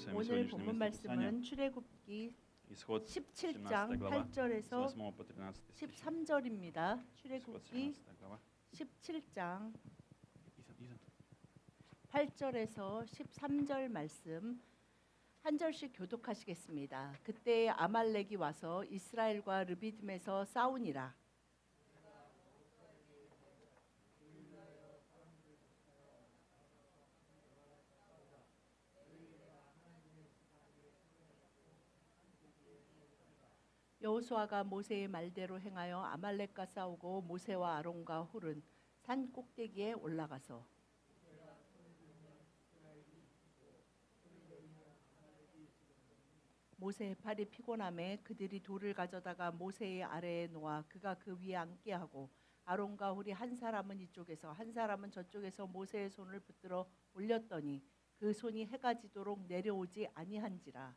с вами 오늘 сегодняшнее 본문 местописание. 말씀은 출애굽기 Исход 17장 17 глава, с 8절에서 8 по 13 стихи. 13절입니다. Исход 출애굽기 17 глава. 17장 Isn't. 8절에서 13절 말씀 한 절씩 교독하시겠습니다. 그때 아말렉이 와서 이스라엘과 르비딤에서 싸우니라. 여호수아가 모세의 말대로 행하여 아말렉과 싸우고 모세와 아론과 훌은 산 꼭대기에 올라가서 모세의 팔이 피곤함에 그들이 돌을 가져다가 모세의 아래에 놓아 그가 그 위에 앉게 하고 아론과 훌이 한 사람은 이쪽에서 한 사람은 저쪽에서 모세의 손을 붙들어 올렸더니 그 손이 해가 지도록 내려오지 아니한지라.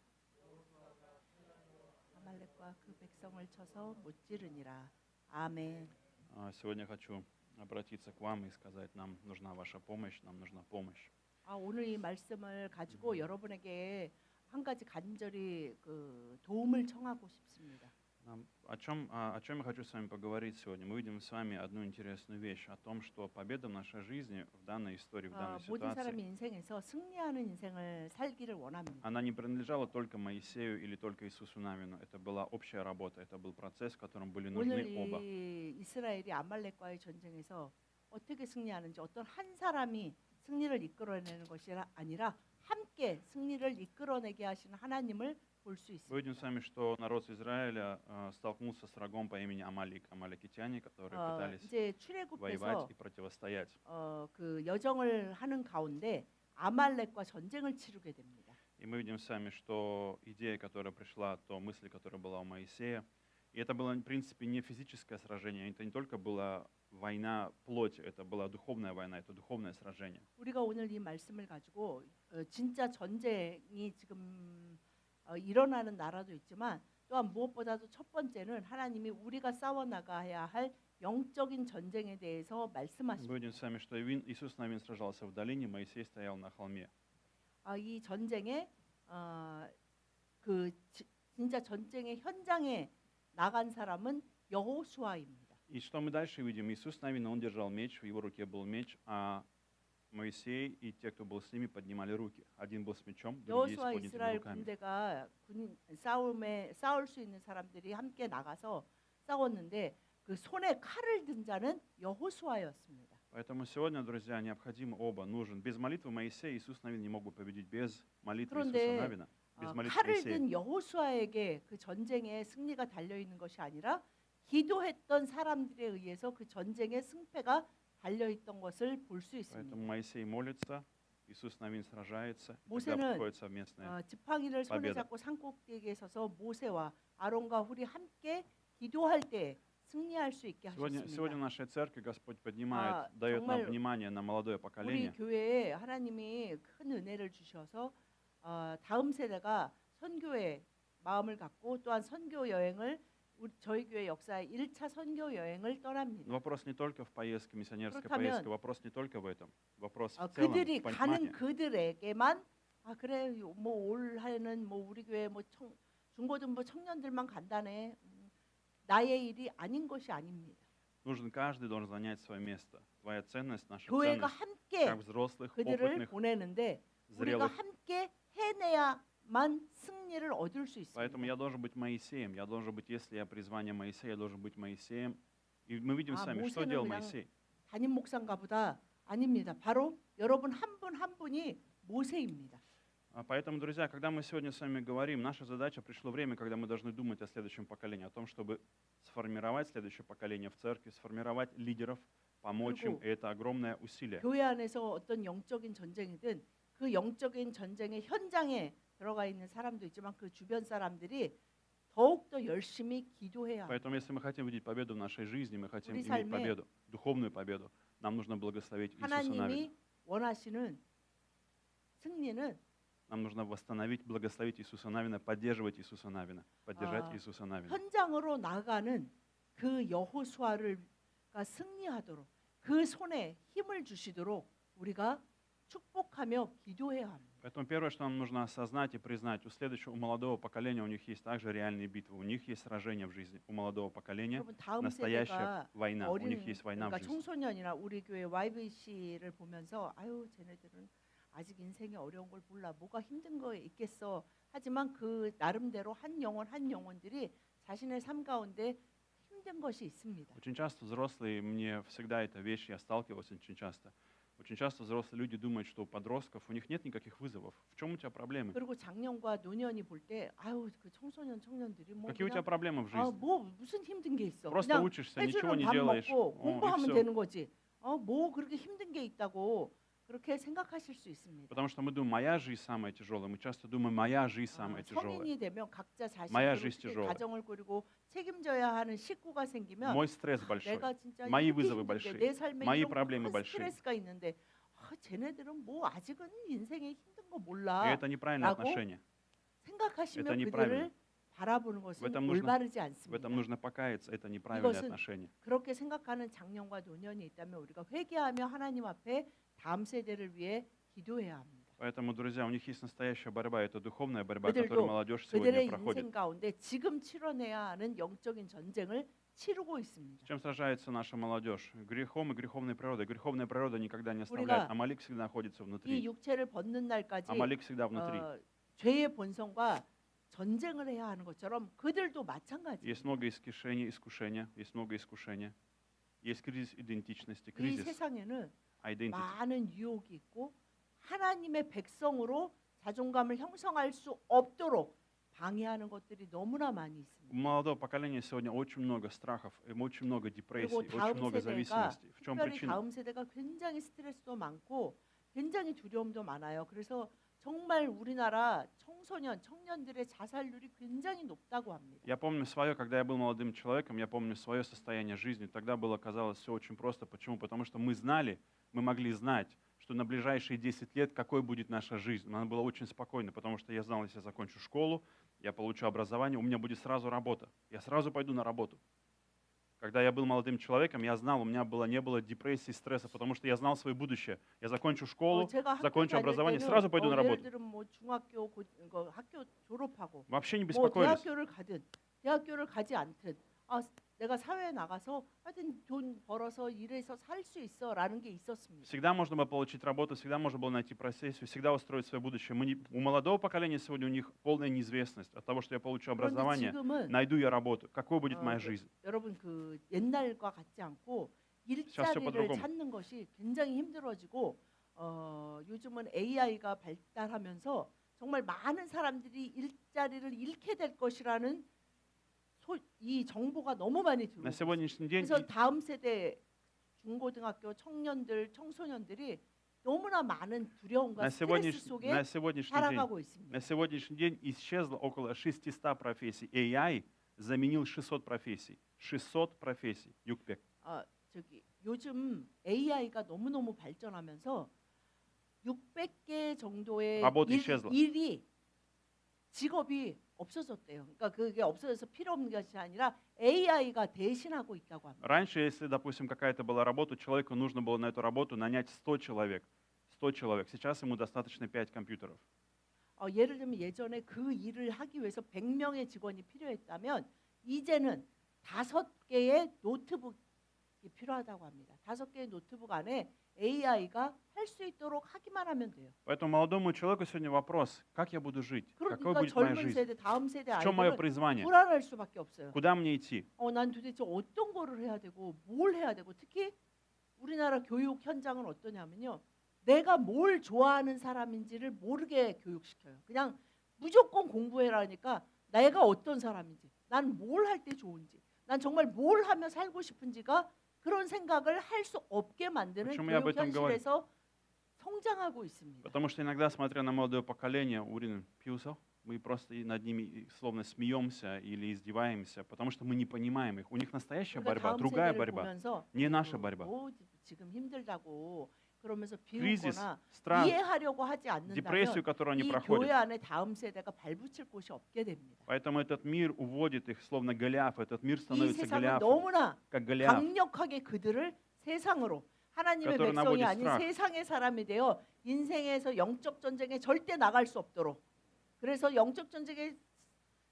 아말렉과 그 백성을 쳐서 못 지르니라. 아멘. Сегодня хочу обратиться к вам и сказать, нам нужна ваша помощь, нам нужна помощь. 오늘 이 말씀을 가지고 여러분에게 한 가지 간절히 도움을 청하고 싶습니다. О чем я хочу с вами поговорить сегодня? Мы видим с вами одну интересную вещь, о том, что победа в нашей жизни, в данной истории, в данной 모든 사람이 ситуации, 인생에서 승리하는 인생을 살기를 원합니다. она не принадлежала только Моисею или только Иисусу Навину. Это была общая работа, это был процесс, в котором были 오늘 нужны оба. 이 이스라엘이 아말렉과의 전쟁에서 어떻게 승리하는지 어떤 한 사람이 승리를 이끌어내는 것이 아니라 함께 승리를 이끌어내게 하시는 하나님을 볼 수 Мы 있습니다. видим с вами, что народ Израиля столкнулся с врагом по имени Амалик, амаликитяне, которые пытались 이제 воевать 출애굽에서 и противостоять. 그 여정을 하는 가운데 아말렉과 전쟁을 치르게 됩니다. И мы видим с вами, что идея, которая пришла, то мысль, которая была у Моисея, и это было, в принципе, не физическое сражение, это не только была война плоти, это была духовная война, это духовное сражение. 우리가 오늘 이 말씀을 가지고 진짜 전쟁이 지금 일어나는 나라도 있지만 또한 무엇보다도 첫 번째는 하나님이 우리가 싸워 나가야 할 영적인 전쟁에 대해서 Мы 말씀하십니다. видим с вами, что Иисус Навин сражался в долине, Моисей стоял на холме. 이 전쟁에 진짜 전쟁의 현장에 나간 사람은 여호수아입니다. И что мы дальше видим? Иисус Навин, он держал меч, в его руке был меч, а Моисей и те, кто был с ними, поднимали руки. Один был с мечом, другие с 여호수아 поднятыми 이스라엘 руками. 군대가 싸울 수 있는 사람들이 함께 나가서 싸웠는데 그 손에 칼을 든 자는 여호수아였습니다. Поэтому сегодня, друзья, необходимо оба. Нужен. Без молитвы Моисея Иисус Навин не мог бы победить. Без молитвы Иисуса 그런데 Навина, без молитвы 칼을 Моисея. 든 여호수아에게 그 전쟁의 승리가 달려 있는 것이 아니라 기도했던 사람들에 의해서 그 전쟁의 승패가 달려 있던 것을 볼 수 있습니다. Поэтому Моисей молится, Иисус Навин сражается, и тогда 모세는 приходит совместное. 지팡이를 손에 победа. 잡고 산꼭대기에 서서 모세와 아론과 훌이 함께 기도할 때 승리할 수 있게 Сегодня в 하셨습니다. нашей церкви Господь поднимает, дает нам 정말 внимание на молодое 우리 поколение. 교회에 하나님이 큰 은혜를 주셔서 다음 세대가 선교에 마음을 갖고 또한 선교 여행을 저희 교회 역사의 1차 선교 여행을 떠납니다. Но вопрос не только в поездке, миссионерской 그렇다면, поездке, вопрос не только в этом. Вопрос в целом, 그들이 в 가는 понимании. 그들에게만 그래 뭐 올 한해는 뭐 우리 교회 뭐 중고등부 청년들만 간다네. 나의 일이 아닌 것이 아닙니다. Нужен каждый должен занять свое место. Твоя ценность, наша 교회가 ценность, 함께 как взрослых, 그들을 опытных, 보내는데 우리가 зрелых. 함께 해내야만 승리를 얻을 수 Поэтому 있습니다. я должен быть Моисеем. Я должен быть, если я призвание Моисея, я должен быть Моисеем. И мы видим с вами, что 모세는 делал 그냥 Моисей. 담임 목사인가 보다. 아닙니다. 바로 여러분 한 분 한 분이 모세입니다. Поэтому, друзья, когда мы сегодня с вами говорим, наша задача, пришло время, когда мы должны думать о следующем поколении, о том, чтобы сформировать следующее поколение в церкви, сформировать лидеров, помочь им, и это огромное усилие. 교회 안에서 어떤 영적인 전쟁이든 그 영적인 전쟁의 현장에 들어가 있는 사람도 있지만 그 주변 사람들이 더욱더 열심히 기도해야 합니다. Поэтому, если мы хотим видеть победу в нашей жизни, мы хотим 우리 иметь 삶에 победу, духовную победу, нам нужно благословить Иисуса Навина. 하나님이 원하시는 승리는 Нам нужно восстановить, благословить Иисуса Навина, поддерживать Иисуса Навина, поддержать Иисуса Навина. 현장으로 나가는 그 여호수아가 승리하도록 그 손에 힘을 주시도록 우리가 축복하며 기도해야 합니다. Поэтому первое, что нам нужно осознать и признать, у молодого поколения у них есть также реальные битвы, у них есть сражения в жизни. У молодого поколения 여러분 다음 настоящая 세대가 война, у них 어린 есть война в 그러니까 жизни. 청소년이나 우리 교회 YBC를 보면서 아유 쟤네들은 아직 인생이 어려운 걸 몰라 뭐가 힘든 거 있겠어 하지만 그 나름대로 한 영혼들이 자신의 삶 가운데 힘든 것이 있습니다. Очень часто взрослые, мне всегда эта вещь, я сталкивался очень часто. Очень часто взрослые люди думают, что у подростков у них нет никаких вызовов. В чем у тебя проблемы? 그리고 작년과 노년이 볼 때 아유 그 청년들이 뭐 Какие у тебя 그냥 проблемы в 아 жизни? 뭐 무슨 힘든 게 있어 Просто 그냥 учишься, ничего 해주는 не 밥 делаешь, 먹고 и 공부하면 все. 되는 거지 뭐 그렇게 힘든 게 있다고 그렇게 생각하실 수 있습니다. Потому что мы думаем, моя жизнь самая тяжелая. Мы часто думаем, моя жизнь самая тяжелая. 성인이 되면 각자 моя 자식으로 жизнь 특히 тяжелая. 가정을 꾸리고 책임져야 하는 식구가 생기면 Мой стресс большой. 내가 진짜 мои 이렇게 вызовы 힘든데 большие. 내 삶에 мои 이런 проблемы 큰 большие. 스트레스가 있는데 쟤네들은 뭐 아직은 인생에 힘든 거 И 몰라 это неправильное 라고 отношение. 생각하시며 Это неправильно. 그들을 바라보는 것은 этом нужно- 올바르지 В 않습니다. этом нужно покаяться. Это неправильное 이것은 отношение. 그렇게 생각하는 장년과 노년이 있다면 우리가 회개하며 하나님 앞에 다음 세대를 위해 기도해야 합니다. Поэтому, друзья, у них есть настоящая борьба. Это духовная борьба, 그들도 которую молодежь сегодня 그들의 проходит. 인생 가운데 지금 치러내야 하는 영적인 전쟁을 치르고 있습니다. С чем сражается наша молодежь? Грехом и греховной природой. Греховная природа никогда не оставляет. 우리가 Амалик всегда находится 이 внутри. 육체를 벗는 날까지 Амалик всегда внутри. 죄의 본성과 전쟁을 해야 하는 것처럼 그들도 마찬가지예요. Есть много искушения, есть много искушения. Есть кризис идентичности, 이 кризис 세상에는 identity. 많은 유혹이 있고 하나님의 백성으로 자존감을 형성할 수 없도록 방해하는 것들이 너무나 많이 У 있습니다. молодого поколения сегодня очень много страхов, очень много депрессий, 그리고 очень 다음 много 세대가 зависимостей. В чем 특별히 причина? 다음 세대가 굉장히 스트레스도 많고 굉장히 두려움도 많아요. 그래서 정말 우리나라 청년들의 자살률이 굉장히 높다고 합니다. Я помню свое, когда я был молодым человеком, я помню свое состояние жизни. Тогда было, казалось, все очень просто. Почему? Потому что мы могли знать, что на ближайшие 10 лет какой будет наша жизнь. Она была очень спокойна, потому что я знал, если я закончу школу, я получу образование, у меня будет сразу работа. Я сразу пойду на работу. Когда я был молодым человеком, я знал, у меня не было депрессии, стресса, потому что я знал свое будущее. Я закончу школу, 제가 학교 закончу 다닐 образование, 때는 сразу пойду на 예를 работу. 들면 뭐 중학교 학교 졸업하고 Вообще не 뭐 беспокоились. 대학교를 가지 않든 내가 사회에 나가서 하여튼 돈 벌어서 일해서 살 수 있어라는 게 있었습니다. Всегда можно было получить работу, всегда можно было найти профессию, всегда устроить свое будущее. У молодого поколения сегодня у них полная неизвестность от того, что я получу 그런데 образование, 지금은 найду я работу, какой будет моя 그 жизнь. 여러분 그 옛날과 같지 않고 сейчас всё 일자리를 по-другому. 찾는 것이 굉장히 힘들어지고 요즘은 AI가 발달하면서 정말 많은 사람들이 일자리를 잃게 될 것이라는 이 정보가 너무 많이 들어오고 На 있어요. сегодняшний день 그래서 다음 세대 중고등학교 청소년들이 너무나 많은 두려움과 на 스트레스 сегодняшний, 속에 на сегодняшний день 살아가고 있습니다. На сегодняшний день исчезло около 600 профессий. AI заменил 600 профессий. 600 профессий. Юкпек. 요즘 AI가 너무너무 발전하면서 600개 정도의 работа исчезла. 직업이 없어졌대요. 그러니까 그게 없어져서 필요 없는 것이 아니라 AI가 대신하고 있다고 합니다. Раньше, если, допустим, какая-то была работа, человеку нужно было на эту работу нанять 100 человек. 100 человек. Сейчас ему достаточно 5 компьютеров. 예를 들면 예전에 그 일을 하기 위해서 100명의 직원이 필요했다면 이제는 5개의 노트북이 필요하다고 합니다. 5개의 노트북 안에 AI가 할 수 있도록 하기만 하면 돼요. Поэтому молодому человеку сегодня вопрос, как я буду жить? Какой 그러니까 будет моя 젊은 жизнь? 세대, 다음 세대 В чем мое 아이들은 призвание? 불안할 수밖에 없어요. Куда мне идти? 난 도대체 어떤 거를 해야 되고 뭘 해야 되고 특히 우리나라 교육 현장은 어떠냐면요. 내가 뭘 좋아하는 사람인지를 모르게 교육시켜요. 그냥 무조건 공부해라니까 내가 어떤 사람인지, 난 뭘 할 때 좋은지, 난 정말 뭘 하며 살고 싶은지가 그런 생각을 할 수 없게 만드는 Почему я об 교육 этом говорю? 현실에서 성장하고 있습니다. Потому что иногда, смотря на молодое поколение, мы просто над ними словно смеемся или издеваемся, потому что мы не понимаем их. У них настоящая 그러니까 борьба, 다음 другая 세대를 борьба, 보면서 не наша борьба. 지금 힘들다고 그러면서 Кризис, 비웃거나 страх, 이해하려고 하지 않는다면 депрессию, которую они 이 проходят. 교회 안에 다음 세대가 발붙일 곳이 없게 됩니다. Поэтому этот мир уводит их, словно Голиаф. Этот мир 이 становится 세상은 Голиафом, 너무나 как Голиаф. 강력하게 그들을 세상으로 하나님의 который 백성이 наводит 아닌 страх. 세상의 사람이 되어 인생에서 영적 전쟁에 절대 나갈 수 없도록, 그래서 영적 전쟁에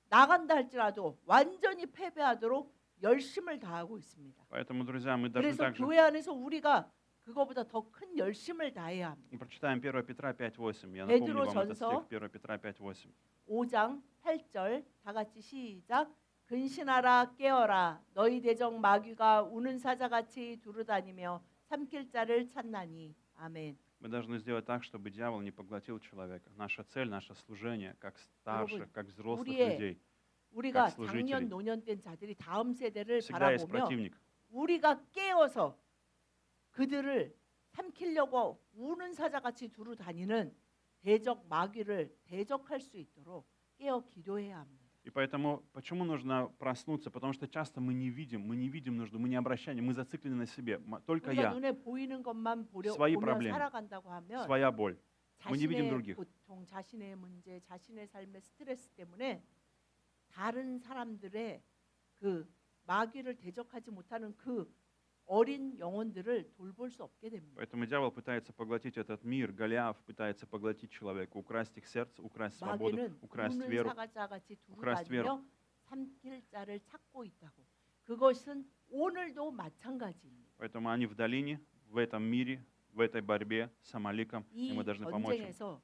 나간다 할지라도 완전히 패배하도록 열심을 다하고 있습니다. Поэтому, друзья, мы должны 그래서 также 교회 안에서 우리가 그거보다 더 큰 열심을 다해야 합니다. прочитаем 1 Петра 5:8. Я напомню вам этот 베드로전서 стих, 1 Петра 5:8. 5장 8절 다 같이 시작. 근신하라 깨어라 너희 대적 마귀가 우는 사자같이 두루다니며 삼킬 자를 찾나니. 아멘. Мы должны сделать так, чтобы дьявол не поглотил человека. Наша цель, наше служение, как старших, как взрослых 우리의 людей, 우리가 как служителей. 장년 노년된 자들이 다음 세대를 Всегда есть 바라보며 противник. 우리가 깨어서 그들을 삼키려고 우는 사자같이 두루다니는 대적 마귀를 대적할 수 있도록 깨어 기도해야 합니다. И поэтому, почему нужно проснуться? Потому что часто мы не видим нужду, мы не обращаем, мы зациклены на себе. Только 우리가 я, 눈에 보이는 것만 свои 보며 проблемы, 살아간다고 하면 своя боль. Мы не видим 자신의 других. 고통, 자신의 문제, 자신의 삶의 스트레스 때문에 다른 사람들의 그 마귀를 대적하지 못하는 그 어린 영혼들을 돌볼 수 없게 됩니다. Поэтому дьявол пытается поглотить этот мир, Голиаф пытается поглотить человека, украсть их сердце, украсть свободу, 마귀는 украсть 우는 веру. 사자같이 украсть 두루다니며 삼킬 자를 찾고 있다고. 그것은 오늘도 마찬가지입니다. Поэтому они в долине, в этом мире, в этой борьбе с Амаликом, и 이 мы должны помочь им. 전쟁에서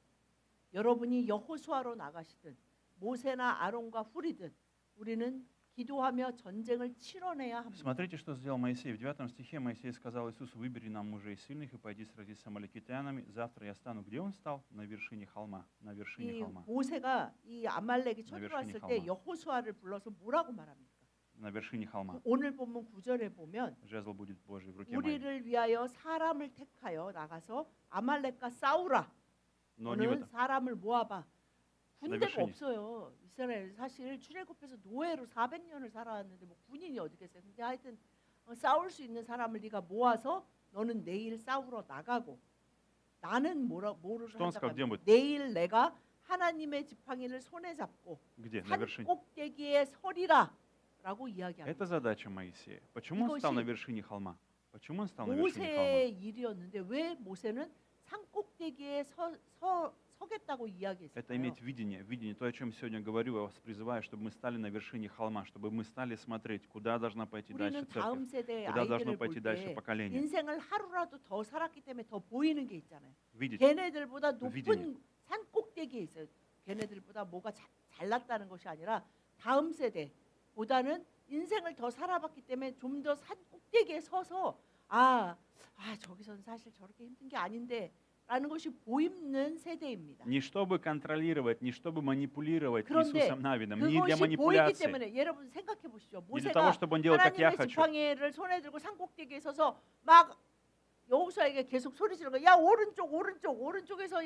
여러분이 여호수아로 나가시든 모세나 아론과 후리든 우리는 기도하며 전쟁을 치러내야 합니다. Смотрите, что сделал Моисей. В 9 стихе Моисей сказал Иисусу: «Выбери нам мужей сильных и пойди сразись с амаликитянами. Завтра я стану». Где он стал? На вершине холма. На вершине 이 холма. 모세가 이 아말렉이 나 쳐들어왔을 вершине 때 холма. 여호수아를 불러서 뭐라고 말합니까? На вершине холма. 오늘 본문 9절에 보면 Жезл будет Божий в руке моей. 우리를 위하여 사람을 택하여 나가서 아말렉과 싸우라. Но не в 너는 этом. 사람을 모아봐. 군대가 verшине. 없어요. 이스라엘 사실 출애굽해서 노예로 400년을 살아왔는데 뭐 군인이 어디겠어요. 근데 하여튼 싸울 수 있는 사람을 네가 모아서 너는 내일 싸우러 나가고 나는 뭐를 Что он сказал? Где 한다고 будет? 내일 내가 하나님의 지팡이를 손에 잡고 Где? На 산 вершине. 꼭대기에 서리라 라고 이야기합니다. Это задача Моисея. Почему он стал на вершине холма? Почему он стал на вершине холма? 모세의 일이었는데 왜 모세는 산 꼭대기에 서겠다고 Это 이야기했을까요? иметь видение, то, о чем сегодня говорю, я вас призываю, чтобы мы стали на вершине холма, чтобы мы стали смотреть, куда должна пойти дальше 우리는 церковь, 다음 세대의 куда должно 아이들을 пойти дальше 볼 때 поколение. 인생을 하루라도 더 살았기 때문에 더 보이는 게 있잖아요. Видеть, 걔네들보다 높은 위대해. 산 꼭대기에 있어요. 걔네들보다 뭐가 잘났다는 것이 아니라 다음 세대보다는 인생을 더 살아봤기 때문에 좀 더 산 꼭대기에 서서 저기서는 사실 저렇게 힘든 게 아닌데 라는 것이 보이는 세대입니다. не чтобы контролировать, не чтобы манипулировать 그런데 Иисусом Навином, не для 그것이 보이기 манипуляции, 때문에 여러분 생각해 보시죠. не для того, 모세가 чтобы он делал, как я 하나님의 хочу. 지팡이를 손에 들고 산 꼭대기에 서서 막 여호수아에게 계속 소리 지르는 거야. 야 오른쪽에서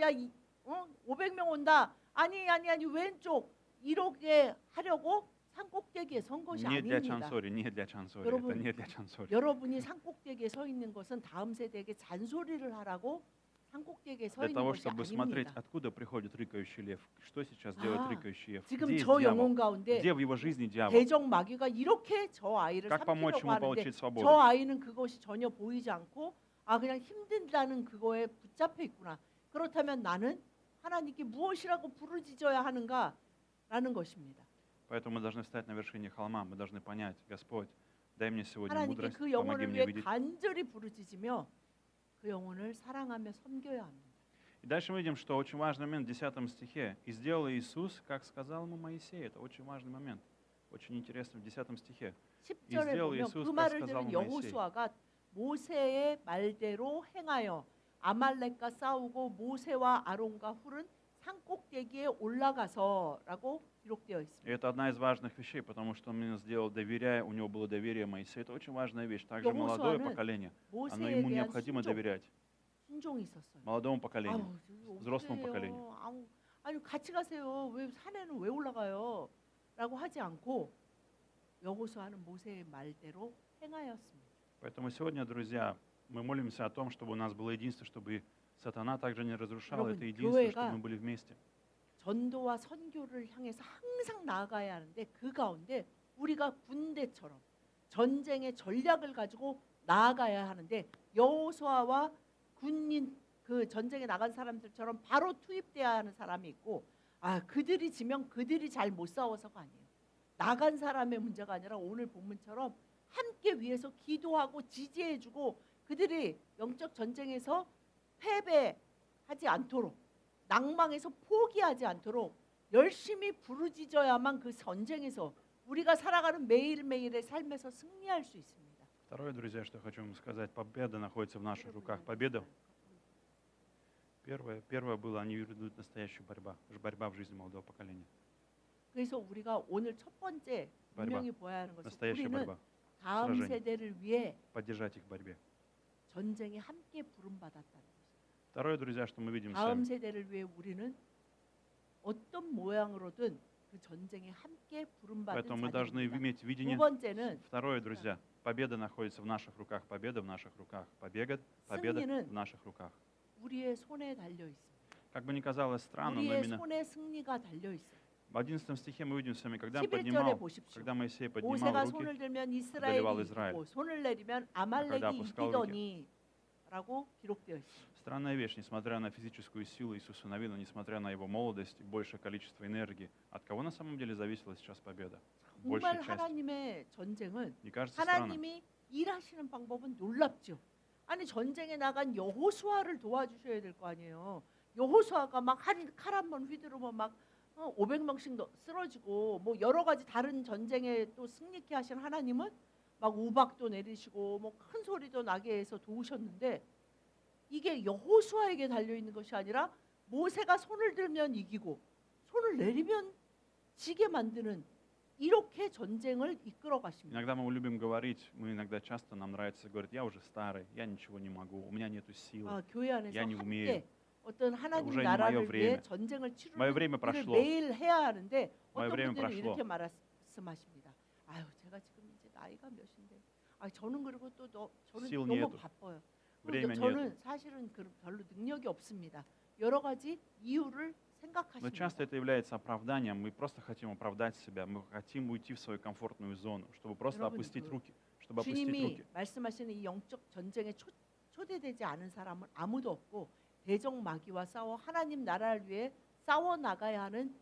500명 온다. 아니 왼쪽 이렇게 하려고 산 꼭대기에 선 것이 Не для 아닙니다. Чансори, не для Чансори, 여러분, это не для Чансори. 여러분이 산 꼭대기에 서 있는 것은 다음 세대에게 잔소리를 하라고 산 꼭대기에 서 Для 있는 того, 것이 чтобы смотреть, 아닙니다. откуда приходит рыкающий лев, что сейчас делает рыкающий лев, 지금 где есть 저 дьявол, 영혼 가운데 где в его жизни дьявол, 대적 마귀가 이렇게 저 아이를 как помочь 삼키려고 ему 하는데 получить свободу. 저 아이는 그것이 전혀 보이지 않고 그냥 힘든다는 그거에 붙잡혀 있구나. 그렇다면 나는 하나님께 무엇이라고 부르짖어야 하는가라는 것입니다. Поэтому мы должны встать на вершине холма, мы должны понять: Господь, дай мне сегодня 하나님께 мудрость, 그 помоги 영혼을 мне 위해 видеть. 간절히 부르짖으며 그 영혼을 사랑하며 섬겨야 합니다. И дальше мы видим, что очень важный момент в 10 стихе. «И сделал Иисус, как сказал ему Моисей». Это очень важный момент, очень интересно в 10 стихе. 10절에 сделал 보면 Иисус, 그 как 말을 сказал 들은 Моисей. 여호수아가 모세의 말대로 행하여 아말렉과 싸우고 모세와 아론과 훌은 산 꼭대기에 올라가서라고 기록되어 И 있습니다. это одна из важных вещей, потому что он именно сделал, доверяя, у него было доверие Моисею. Это очень важная вещь. Также молодое 여호수아는 поколение, оно 모세에 ему 대한 необходимо доверять. 순종이 있었어요. Молодому поколению. 저거 взрослому 어떡해요? поколению. 아니 같이 가세요. 왜 산에는 왜 올라가요? 라고 하지 않고 여호수아는 모세의 말대로 행하였습니다. Поэтому сегодня, друзья, мы молимся о том, чтобы у нас было единство, чтобы сатана также не разрушал 여러분, это единство, 교회가 чтобы мы были вместе. 전도와 선교를 향해서 항상 나아가야 하는데 그 가운데 우리가 군대처럼 전쟁의 전략을 가지고 나아가야 하는데 여호수아와 군인 그 전쟁에 나간 사람들처럼 바로 투입돼야 하는 사람이 있고 그들이 지면 그들이 잘 못 싸워서가 아니에요. 나간 사람의 문제가 아니라 오늘 본문처럼 함께 위해서 기도하고 지지해주고 그들이 영적 전쟁에서 패배하지 않도록 낭망해서 포기하지 않도록 열심히 부르짖어야만 그 전쟁에서 우리가 살아가는 매일매일의 삶에서 승리할 수 있습니다. Второе, друзья, что я хочу вам сказать, победа находится в наших руках. Победа. Первое было, они ведут настоящую борьба в жизни молодого поколения. 그래서 우리가 오늘 첫 번째 분명히 보아야 하는 것은 Настоящая 우리는 борьба. 다음 сражение. 세대를 위해 Поддержать их в борьбе. 전쟁에 함께 부름받았다는 것입니다. Второе, друзья, что мы видим с 다음 вами. 세대를 위해 우리는 어떤 모양으로든 그 전쟁에 함께 부름받은 Поэтому мы должны 자들입니다. иметь 두 видение. 번째는 Второе, друзья, победа находится в наших руках. Победа в наших руках. Победа 승리는 в наших руках. 우리의 손에 달려 있습니다. Как бы ни казалось странно, но 우리의 именно 손에 승리가 달려 있어요. в 11 стихе мы видим с вами, 11절에 보십시오. когда Моисей поднимал 모세가 руки, 손을 들면 одолевал 이스라엘이 Израиль. 이기고 손을 내리면 когда 아말렉이 опускал 이기더니라고 기록되어 있습니다. странная вещь, несмотря на физическую силу Иисуса Навина, несмотря на его молодость и большее количество энергии, от кого на самом деле зависела сейчас победа? 정말 Большая часть. 하나님의 전쟁은 Не кажется странным? 하나님이 일하시는 방법은 놀랍죠. 아니 전쟁에 나간 여호수아를 도와주셔야 될 거 아니에요. 여호수아가 막 칼 한 번 휘두르면 막 500명씩 쓰러지고 뭐 여러 가지 다른 전쟁에 또 승리케 하신 하나님은 막 우박도 내리시고 뭐 큰 소리도 나게 해서 도우셨는데 이게 여호수아에게 달려 있는 것이 아니라 모세가 손을 들면 이기고 손을 내리면 지게 만드는 이렇게 전쟁을 이끌어 가십니다. Иногда мы любим говорить, мы иногда часто нам нравится говорить, я уже старый, я ничего не могу, у меня нету сил. 교회 안에서 Я не 함께 умею. 어떤 하나님 уже не 나라를 моё 위해 время. 전쟁을 Мое 치르는 время 일을 прошло. 매일 해야 하는데 Мое 어떤 время 분들은 прошло. 이렇게 말씀하십니다. 제가 지금 이제 나이가 몇인데, 저는 그리고 또 저는 Сил 너무 нету. 바빠요. Время 저는 사실은 별로 능력이 없습니다. 여러 가지 이유를 Но 생각하십니다. часто это является оправданием. Мы просто хотим оправдать себя. Мы хотим уйти в свою комфортную зону, чтобы просто 여러분, опустить 그 руки. Чтобы опустить 주님이 руки. 말씀하시는 이 영적 전쟁에 초대되지 않은 사람은 아무도 없고 대적 마귀와 싸워 하나님 나라를 위해 싸워 나가야 하는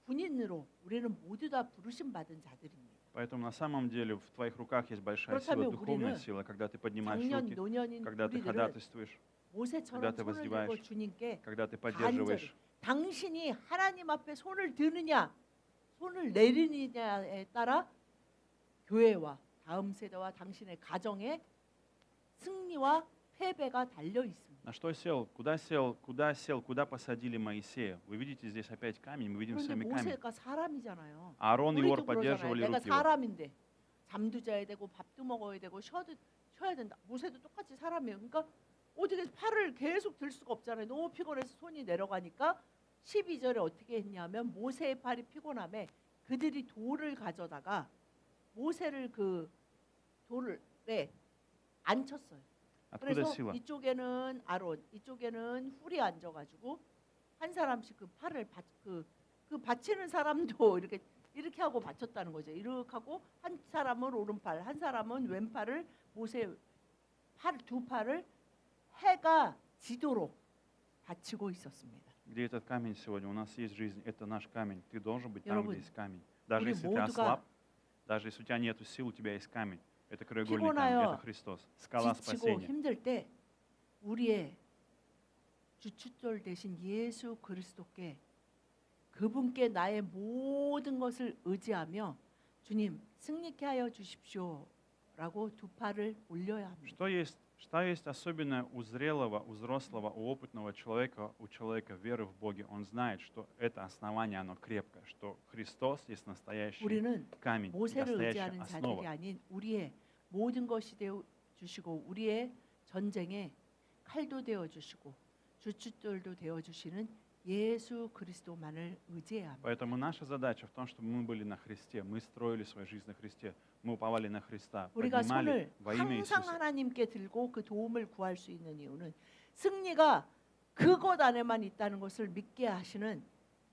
군인으로 우리는 모두 다 부르심 받은 자들입니다. Поэтому на самом деле в твоих руках есть большая сила, 그렇다면 духовная 우리는 сила, когда ты поднимаешь 작년 руки, 노년인 когда ты 우리들은 ходатайствуешь, 모세처럼 когда ты 손을 들고 воздеваешь, 주님께 когда ты 간절히 поддерживаешь. 당신이 하나님 앞에 손을 드느냐 손을 내리느냐에 따라 교회와 다음 세대와 당신의 가정의 승리와 패배가 달려 있습니다. На что сел, куда посадили Моисея? Вы видите здесь опять камень, мы видим с 그런데 вами камень. 모세가 사람이잖아요. Аарон и Ор 우리도 그러잖아요. поддерживали 내가 руки его. 사람인데 잠도 자야 되고 밥도 먹어야 되고 쉬어야 된다. 모세도 똑같이 사람이에요. 그러니까 어떻게 팔을 계속 들 수가 없잖아요. 너무 피곤해서 손이 내려가니까 12절에 어떻게 했냐면 모세의 팔이 피곤함에 그들이 돌을 가져다가 모세를 그 돌에 앉혔어요. Откуда 그래서 сила? 이쪽에는 아론, 이쪽에는 훌이 앉아가지고 한 사람씩 그 팔을 그 받치는 사람도 이렇게 하고 받쳤다는 거죠. 이렇게 하고 한 사람은 오른팔, 한 사람은 왼팔을 모세 두 팔을 해가 지도록 받치고 있었습니다. Где этот камень сегодня? У нас есть жизнь, это наш камень. Ты должен быть там, 여러분, где есть камень. Даже 우리 если ты 모두가 ослаб, даже если у тебя нет сил, у тебя есть камень. Это краеугольный камень, 피곤하여 это Христос. Скала 지치고 спасения. 힘들 때 우리의 주춧돌 대신 예수 그리스도께 그분께 나의 모든 것을 의지하며 주님 승리케 하여 주십시오라고 두 팔을 올려야 합니다. Что есть особенное у зрелого, у взрослого, у опытного человека, у человека веры в Боге? Он знает, что это основание, оно крепкое, что Христос есть настоящий 우리는 камень, 모세를 настоящая 의지하는 자들이 основа. 아닌 우리의 모든 것이 되어 주시고 우리의 전쟁에 칼도 되어 주시고 주춧돌도 되어 주시는 예수 그리스도만을 의지해야 합니다. Поэтому наша задача в том, чтобы мы были на Христе, мы строили свою жизнь на Христе, мы уповали на Христа, 우리가 поднимали 손을 во имя 항상 Иисуса. 하나님께 들고 그 도움을 구할 수 있는 이유는 승리가 그것 안에만 있다는 것을 믿게 하시는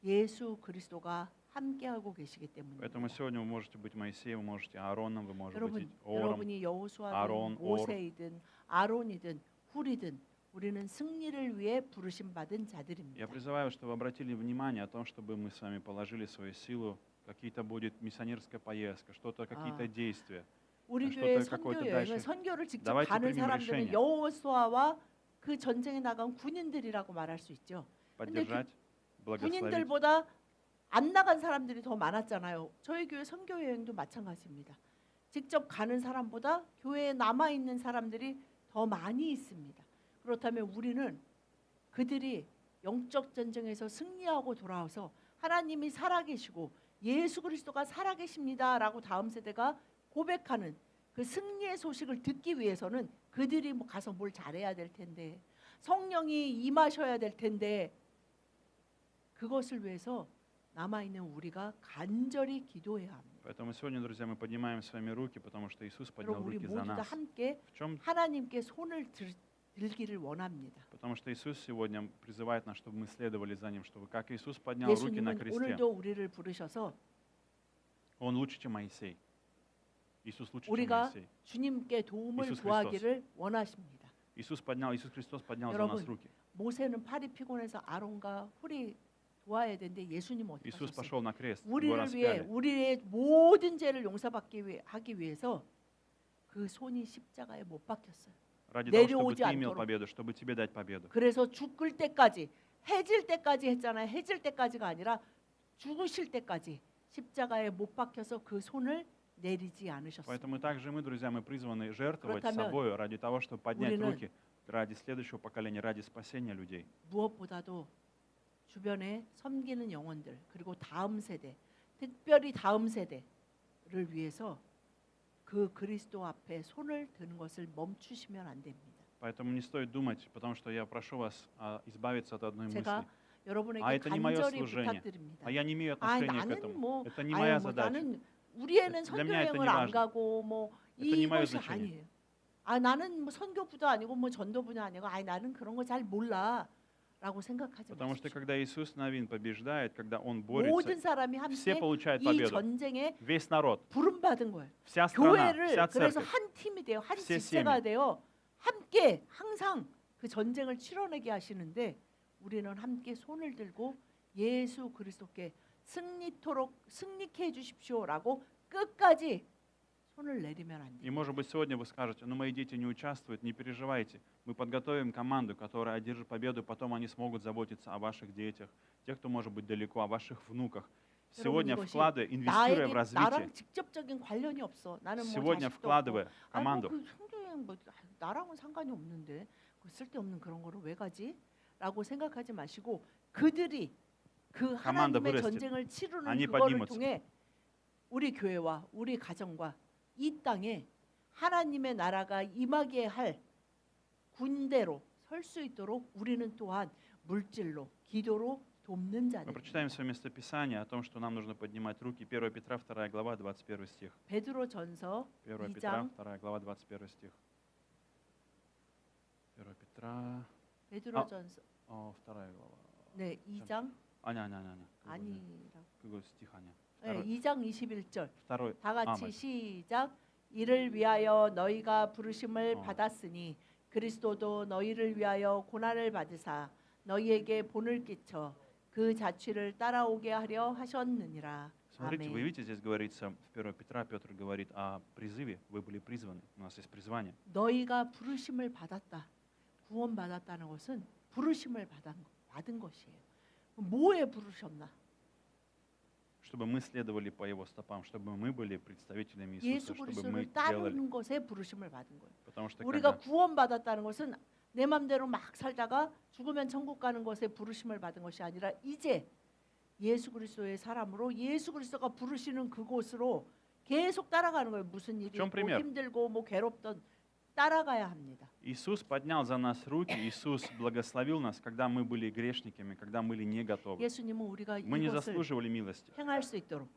예수 그리스도가 함께하고 계시기 Поэтому 때문입니다. сегодня вы можете быть Моисеем, вы можете Аароном, вы можете быть Ором, 여러분이 여호수아든 아론, 올. 모세이든 아론이든 훌이든 우리는 승리를 위해 부르심 받은 Я 자들입니다. призываю, чтобы вы обратили внимание о том, чтобы мы с вами положили свою силу, какие-то будет миссионерская поездка, что-то, какие-то 아, действия. 우리 что-то 교회 какое-то 선교 дальше. 여행은 선교를 직접 Давайте 가는 примем 사람들은 решение. 여호수아와 그 전쟁에 나간 군인들이라고 말할 수 있죠. Поддержать, благословить. 군인들보다 안 나간 사람들이 더 많았잖아요. 저희 교회 선교 여행도 마찬가지입니다. 직접 가는 사람보다 교회에 남아 있는 사람들이 더 많이 있습니다. 그렇다면 우리는 그들이 영적 전쟁에서 승리하고 돌아와서 하나님이 살아계시고 예수 그리스도가 살아계십니다라고 다음 세대가 고백하는 그 승리의 소식을 듣기 위해서는 그들이 뭐 가서 뭘 잘해야 될 텐데 성령이 임하셔야 될 텐데 그것을 위해서 남아 있는 우리가 간절히 기도해야 합니다. Поэтому сегодня, друзья, мы поднимаем с вами руки, потому что Иисус поднял 여러분 우리 руки за 모두 다 нас. 함께 В чем? 하나님께 손을 들기를 원합니다. Потому что Иисус сегодня призывает нас, чтобы мы следовали за Ним, чтобы как Иисус поднял руки на 예수님은 кресте, 오늘도 우리를 부르셔서 Он лучше, чем Моисей. Иисус лучше, чем 우리가 Моисей. 주님께 도움을 예수 구하기를 원하십니다. Иисус Христос поднял за 여러분, нас руки. 모세는 팔이 피곤해서 아론과 훌이 도와야 되는데 예수님 어떻게 Иисус 하셨어요? пошел на крест, его 우리를 위해 распяли. 우리의 모든 죄를 용서받기 하기 위해서 그 손이 십자가에 못 박혔어요. Ради того, чтобы 내려오지 ты имел 않도록. победу, чтобы тебе дать победу. 그래서 죽을 때까지 해질 때까지 했잖아요. 해질 때까지가 아니라 죽으실 때까지 십자가에 못 박혀서 그 손을 내리지 않으셨어요. Поэтому также мы, друзья, мы призваны жертвовать 그렇다면 собой ради того, чтобы поднять 우리는 руки ради следующего поколения, ради спасения людей. 무엇보다도 주변에 섬기는 영혼들 그리고 다음 세대, 특별히 다음 세대를 위해서 그 그리스도 앞에 손을 드는 것을 멈추시면 안 됩니다. Поэтому не стоит думать, потому что я прошу вас избавиться от одной 제가 мысли. 여러분에게 это не моё 간절히 служение. 부탁드립니다. А я не имею 아 отношения к 나는 этому. 뭐 Это не моя 아유, 뭐 задача. 나는 우리 애는 Для меня это 선교 не 여행을 안 важно. 가고 뭐 Это не моё 이것이 значение. 아니에요. 아 나는 뭐 선교부도 아니고 뭐 전도부도 아니고 아 나는 그런 거 잘 몰라라고 생각하지 Потому что 마십시오. когда Иисус Навин побеждает, когда Он 모든 борется, 사람이 все 함께 получают 이 победу. 전쟁에 Весь народ, 부름 받은 거예요. вся страна, 교회를 вся 그래서 церковь. 한 팀이 돼요. 한 все 집체가 семьи. 돼요. 함께 항상 그 전쟁을 치러내게 하시는데 우리는 함께 손을 들고 예수 그리스도께 승리케 해 주십시오라고 끝까지 손을 내리면 안 И, 돼요. может быть, сегодня вы скажете, ну, мои дети не участвуют, не переживайте. Мы подготовим команду, которая одержит победу, потом они смогут заботиться о ваших детях, тех, кто может быть далеко, о ваших внуках. Сегодня, 이것이 вкладывая, инвестируя в 나에게 развитие, 나랑 직접적인 관련이 없어. 나는 뭐 сегодня 자식도 없고. вкладывая 아니 команду, 뭐그 성교여행 뭐 나랑은 상관이 없는데 그 쓸데없는 그런 거를 왜 가지? 라고 생각하지 마시고 그들이 그 команда 하나님의 вырастет. 전쟁을 치르는 아니, 그거를 поднимутся. 통해 우리 교회와 우리 가정과 이 땅에 하나님의 나라가 임하게 할 군대로 설 수 있도록 우리는 또한 물질로 기도로 돕는 мы 자들. прочитаем свое местописание о том, что нам нужно поднимать руки. 1 Петра, 2 глава, 21 стих. 베드로전서 1 Петра, 2장 2 глава, 21 стих. 1 Петра, 베드로전서 2 глава. 네 2장 아니. 아니라고. 그거 스틱 아니야. 네, 2장 21절. второй. 다 같이 맞아. 시작. 이를 위하여 너희가 부르심을 어. 받았으니 그리스도도 너희를 위하여 고난을 받으사 너희에게 본을 끼쳐 그 자취를 따라오게 하려 하셨느니라. Смотрите, вы 아멘. видите, здесь говорится, в 1 Петра Петр говорит о призыве. Вы были призваны, у нас есть призвание. 너희가 부르심을 받았다. 구원받았다는 것은 부르심을 받은 것이에요. 뭐에 부르셨나? Чтобы мы следовали по его стопам, чтобы мы были представителями 예수 Иисуса, чтобы мы 그리스도를 делали. 따르는 것에 부르심을 받은 거예요. Потому что 우리가 когда 구원받았다는 것은 내 맘대로 막 살다가 죽으면 천국 가는 것에 부르심을 받은 것이 아니라 이제 예수 그리스도의 사람으로 예수 그리스도가 부르시는 그곳으로 계속 따라가는 거예요. 무슨 일이 좀 뭐 пример. 힘들고 뭐 괴롭던 따라가야 합니다. Иисус поднял за нас руки, Иисус благословил нас, когда мы были грешниками, когда мы были не готовы. 예수님은 우리가 Мы не 이것을 заслуживали милости, 행할 수 있도록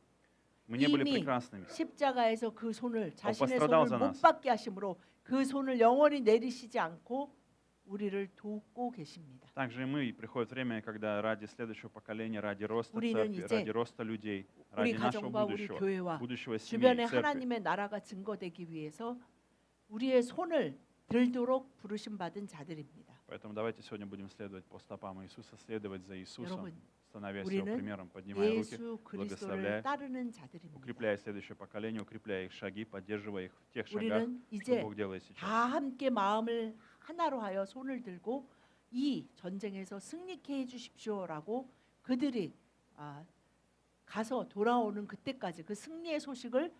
мы не были 이미 прекрасными. 십자가에서 그 손을 자신의 пострадал 손을 за 못 нас. 받게 하심으로 그 손을 영원히 내리시지 않고 우리를 돕고 계십니다. Также и мы, приходит время, когда ради следующего поколения, ради роста 우리는 церкви, 이제 ради роста людей, 우리 ради нашего 가정과 우리 будущего, 교회와 будущего семьи, 주변에 церкви. 하나님의 나라가 증거되기 위해서 우리의 손을 들도록 부르심 받은 자들입니다. Поэтому давайте сегодня будем следовать по стопам Иисуса, следовать за Иисусом, 여러분, становясь Его 우리는 примером, поднимая руки, 예수 그리스도를 благословляя, 따르는 자들입니다. укрепляя следующее поколение, укрепляя их шаги, поддерживая их в тех шагах, 우리는 что 이제 Бог делает сейчас. 다 함께 마음을 하나로 하여 손을 들고 이 전쟁에서 승리케 해주십시오라고 그들이 가서 돌아오는 그때까지 그 승리의 소식을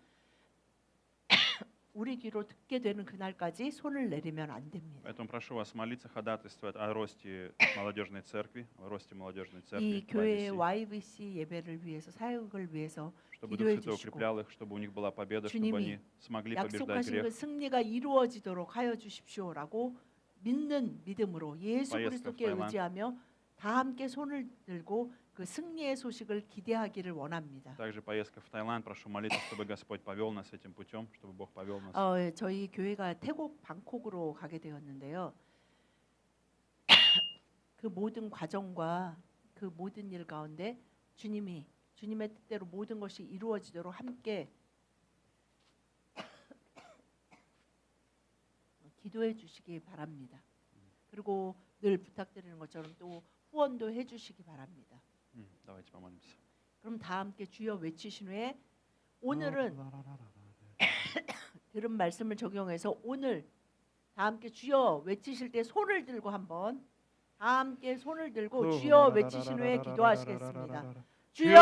우리 귀로 듣게 되는 그날까지 손을 내리면 안 됩니다. Поэтому прошу вас молиться, ходатайствовать о росте молодежной церкви, о росте молодежной церкви 이 в 교회의 Одессе, YVC 예배를 위해서 사역을 위해서 чтобы Дух 기도해 Святой 주시고 укреплял их, чтобы у них была победа, чтобы 주님이 они смогли побеждать 약속하신 그 грех. 승리가 이루어지도록 하여 주십시오라고 믿는 믿음으로 예수 Поездка в 그리스도께 Таиланд. 의지하며 다 함께 손을 들고 그 승리의 소식을 기대하기를 원합니다. Также поездка в Таиланд, прошу молиться, чтобы Господь повел нас этим путем, чтобы Бог повел нас. 저희 교회가 태국 방콕으로 가게 되었는데요. 그 모든 과정과 그 모든 일 가운데 주님의 뜻대로 모든 것이 이루어지도록 함께 기도해 주시기 바랍니다. 그리고 늘 부탁드리는 것처럼 또 후원도 해 주시기 바랍니다. Давайте помолимся. 그럼 다 함께 주여 외치신 후에 오늘은 들은 말씀을 적용해서 오늘 다 함께 주여 외치실 때 손을 들고 한번 다 함께 손을 들고 주여 외치신 후에 기도하시겠습니다. 주여